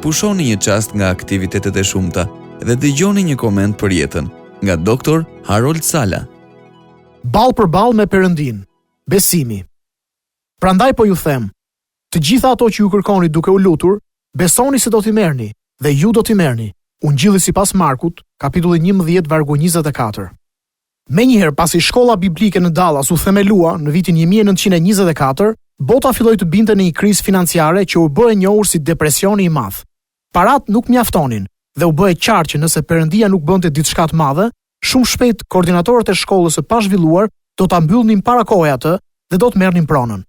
pushoni një çast nga aktivitetet e shumta dhe dëgjoni një koment për jetën nga Dr. Harold Sala. Ball për ball me Perëndin. Besimi. Prandaj po ju them, të gjitha ato që ju kërkoni duke u lutur, besoni se do t'i merrni dhe ju do t'i merrni. Ungjilli sipas Markut, kapitulli 11, vargu 24. Menjëherë pasi shkolla biblike në Dallas u themelua në vitin 1924, bota filloi të binte në një krizë financiare që u bë e njohur si depresioni i madh. Parat nuk mjaftonin dhe u bë e qartë që nëse Perëndia nuk bënte diçka të madhe, shumë shpejt koordinatorët e shkollës së pazhvilluar do ta mbyllnin para kohë atë dhe do të merrnin pronën.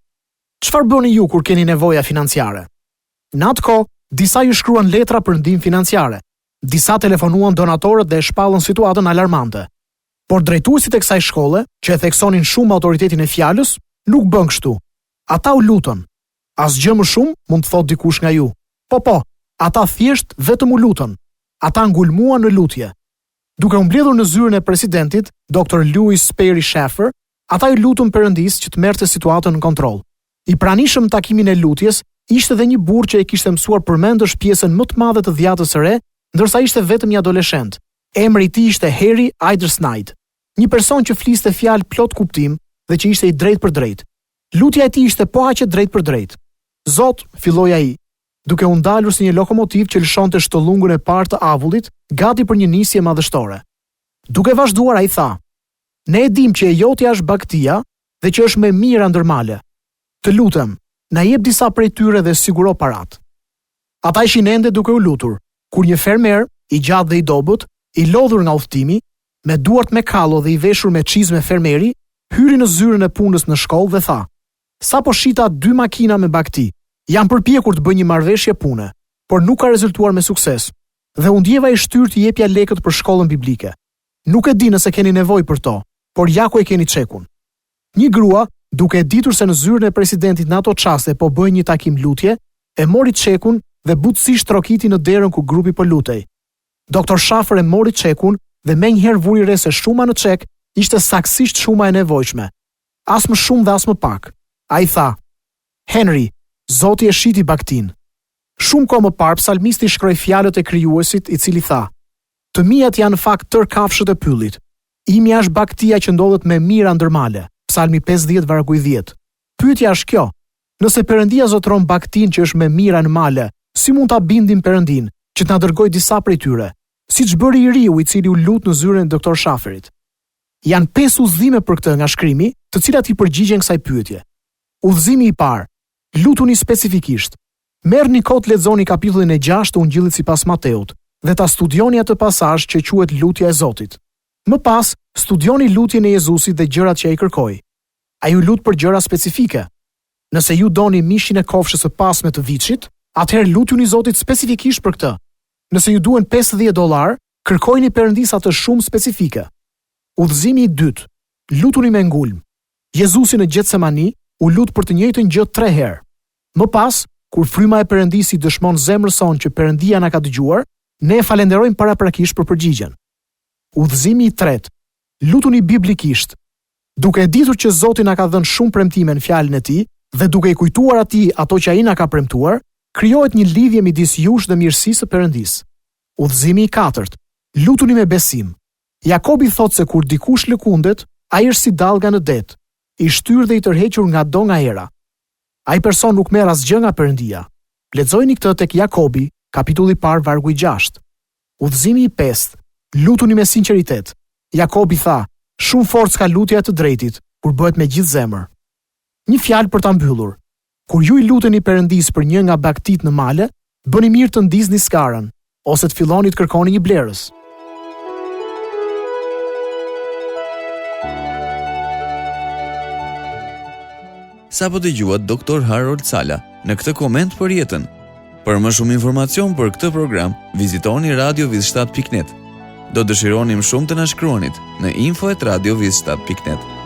Çfarë bëni ju kur keni nevoja financiare? Në atë kohë, disa ju shkruan letra për ndihmë financiare. Disa telefonuan donatorët dhe e shpallën situatën alarmante. Por drejtuesit e kësaj shkolle, që e theksonin shumë autoritetin e fjalës, nuk bën kështu. Ata u lutën. Asgjë më shumë mund të thotë dikush nga ju. Po, ata thjesht vetëm u lutën. Ata ngulmuan në lutje. Duke u mbledhur në zyrën e presidentit, Dr. Louis Sperry Schaeffer, ata i lutën Perëndis që të merrte situatën në kontroll. I pranishëm takimin e lutjes ishte dhe një burrë që e kishte mësuar përmendësh pjesën më të madhe të dhjatës së re, ndërsa ishte vetëm një adoleshent. Emri i tij ishte Harry Eidersnide, një person që fliste fjalë plot kuptim dhe që ishte i drejtë për drejtë. Lutja e tij ishte po aq e drejtë për drejtë. Zot, filloi ai, duke u ndalur si një lokomotiv që lëshonte shtollungun e parë të avullit, gati për një nisje madhështore. Duke vazhduar ai tha: "Ne e dim që e jotja është bagtia dhe që është më e mira ndër male. Të lutem, na jep disa prej tyre dhe siguro parat." Ata ishin ende duke u lutur, kur një fermer, i gjatë dhe i dobët, i lodhur nga udhtimi, me duart me kallo dhe i veshur me çizme fermeri, hyri në zyrën e punës në shkollë dhe tha: "Sapo shita 2 makina me bagti. Jam përpjekur të bëj një marrëveshje pune, por nuk ka rezultuar me sukses. Dhe u ndjeva i shtyrë të jepja lekët për shkollën biblike. Nuk e di nëse keni nevojë për to, por ja ku e keni çekun." Një grua, duke e ditur se në zyrën e presidentit në ato çaste po bëj një takim lutje, e mori çekun dhe butësisht trokiti në derën ku grupi po lutej. Dr. Schaeffer e mori çekun dhe menjëherë vuri re se shuma në çek ishte saktësisht shuma e nevojshme. As më shumë dhe as më pak. Ai tha: "Henry, Zoti e shiti bagtin." Shumë kohë më parë psalmisti shkroi fjalët e krijuesit, i cili tha: "Të mijat janë në fakt tër kafshët e pyllit. Imja është bagtia që ndodhet më mira ndër male." Psalmi 50 vargu 10. Pyetja është kjo: nëse Perëndia zotron bagtin që është më mira në male, si mund ta bindim Perëndin që të na dërgojë disa prej tyre, siç bëri i riu i cili u lut në zyrën e Dr. Schafferit? Janë 5 udhëzime për këtë nga shkrimi, të cilat i përgjigjen kësaj pyetje. Udhëzimi i parë: lutuni specifikisht. Merrni kohë të lexoni kapitullin e 6 të Ungjillit sipas Mateut dhe ta studioni atë pasazh që quhet lutja e Zotit. Më pas, studioni lutjen e Jezusit dhe gjërat që ai kërkoi. Ai u lut për gjëra specifike. Nëse ju doni mishin e kofshës së pasme të viçit, atëherë lutuni Zotit specifikisht për këtë. Nëse ju duhen $50, kërkojini Perëndis atë shumë specifike. Udhëzimi i dytë: lutuni me ngulm. Jezusi në Getsemani u lut për të njëjtën gjë 3 herë. Më pas, kur fryma e Perëndis i dëshmon zemrën sonë që Perëndia na ka dëgjuar, ne e falenderojmë paraprakisht për përgjigjen. Udhëzimi i tretë: lutuni biblikisht. Duke ditur që Zoti na ka dhënë shumë premtime në fjalën e Tij dhe duke i kujtuar Atij ato që ai na ka premtuar, krijohet një lidhje midis jush dhe mirësisë së Perëndis. Udhëzimi i katërt: lutuni me besim. Jakobi thotë se kur dikush lëkundet, ai është si dallga në det, i shtyrë dhe i tërhequr nga do nga era. Ai person nuk merr asgjë nga Perëndia. Lexojini këtë tek Jakobi, kapitulli i parë vargu i 6. Udhëzimi i pestë: lutuni me sinqeritet. Jakobi tha: shumë forcë ka lutja e të drejtit, kur bëhet me gjithë zemër. Një fjalë për ta mbyllur: kur ju i luteni Perëndis për një nga bagtit në male, bëni mirë të ndizni skarën, ose të filloni të kërkoni një blerës. Sa po dëgjuat Dr. Harold Sala në këtë koment për jetën. Për më shumë informacion për këtë program, vizitoni radioviz7.net. Do dëshironim shumë të na shkruanit në info@radioviz7.net.